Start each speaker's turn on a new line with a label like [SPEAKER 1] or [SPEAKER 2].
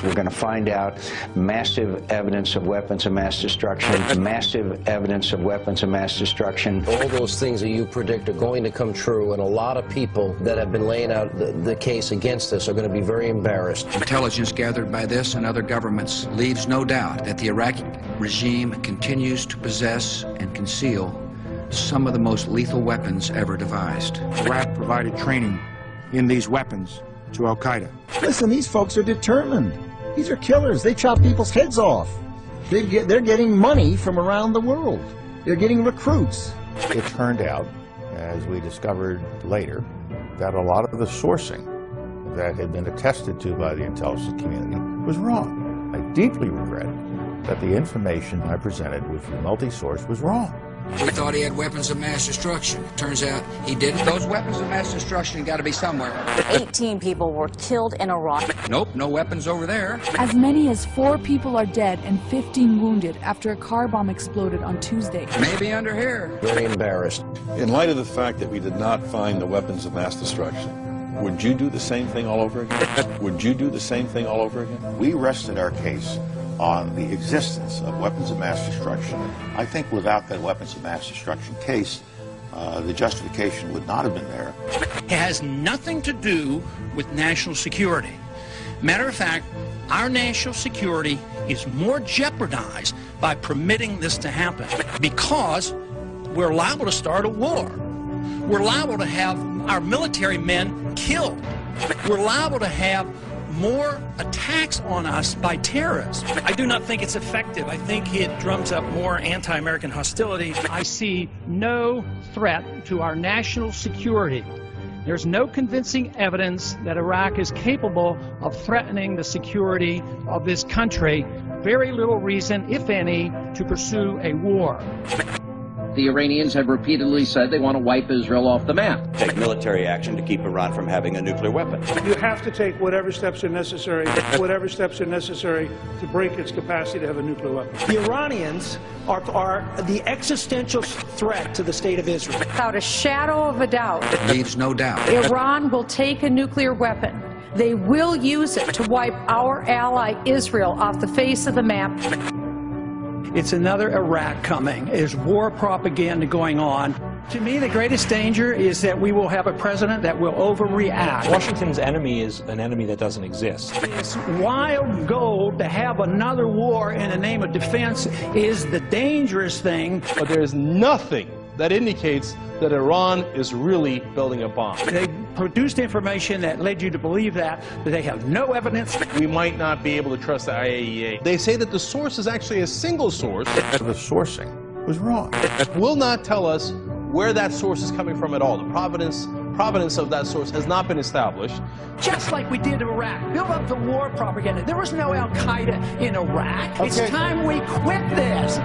[SPEAKER 1] We're going to find out massive evidence of weapons of mass destruction, massive evidence of weapons of mass destruction.
[SPEAKER 2] All those things that you predict are going to come true, and a lot of people that have been laying out the case against this are going to be very embarrassed.
[SPEAKER 3] Intelligence gathered by this and other governments leaves no doubt that the Iraqi regime continues to possess and conceal some of the most lethal weapons ever devised.
[SPEAKER 4] Iraq provided training in these weapons to Al-Qaeda.
[SPEAKER 5] Listen, these folks are determined. These are killers. They chop people's heads off. They're getting money from around the world. They're getting recruits.
[SPEAKER 6] It turned out, as we discovered later, that a lot of the sourcing that had been attested to by the intelligence community was wrong. I deeply regret that the information I presented with the multi-source was wrong.
[SPEAKER 3] We thought he had weapons of mass destruction. Turns out he didn't. Those weapons of mass destruction got to be somewhere.
[SPEAKER 7] 18 people were killed in Iraq.
[SPEAKER 3] Nope, no weapons over there.
[SPEAKER 8] As many as 4 people are dead and 15 wounded after a car bomb exploded on Tuesday.
[SPEAKER 3] Maybe under here.
[SPEAKER 2] Very embarrassed.
[SPEAKER 9] In light of the fact that we did not find the weapons of mass destruction, would you do the same thing all over again? Would you do the same thing all over again?
[SPEAKER 6] We rested our case on the existence of weapons of mass destruction. I think without that weapons of mass destruction case, the justification would not have been there.
[SPEAKER 10] It has nothing to do with national security. Matter of fact, our national security is more jeopardized by permitting this to happen because we're liable to start a war. We're liable to have our military men killed. We're liable to have more attacks on us by terrorists. I do not think it's effective. I think it drums up more anti-American hostility. I see no threat to our national security. There's no convincing evidence that Iraq is capable of threatening the security of this country. Very little reason, if any, to pursue a war.
[SPEAKER 2] The Iranians have repeatedly said they want to wipe Israel off the map.
[SPEAKER 11] Take military action to keep Iran from having a nuclear weapon.
[SPEAKER 4] You have to take whatever steps are necessary to break its capacity to have a nuclear weapon.
[SPEAKER 12] The Iranians are the existential threat to the state of Israel.
[SPEAKER 7] Without a shadow of a doubt,
[SPEAKER 3] Leaves no doubt.
[SPEAKER 7] Iran will take a nuclear weapon. They will use it to wipe our ally Israel off the face of the map.
[SPEAKER 12] It's another Iraq coming. There's war propaganda going on. To me, the greatest danger is that we will have a president that will overreact.
[SPEAKER 13] Washington's enemy is an enemy that doesn't exist.
[SPEAKER 12] This wild goal to have another war in the name of defense is the dangerous thing.
[SPEAKER 14] But there's nothing that indicates that Iran is really building a bomb.
[SPEAKER 12] They produced information that led you to believe that, but they have no evidence.
[SPEAKER 14] We might not be able to trust the IAEA. They say that the source is actually a single source.
[SPEAKER 6] The sourcing was wrong.
[SPEAKER 14] That will not tell us where that source is coming from at all. The provenance of that source has not been established.
[SPEAKER 12] Just like we did in Iraq, build up the war propaganda. There was no Al-Qaeda in Iraq.
[SPEAKER 5] Okay.
[SPEAKER 12] It's time we quit this.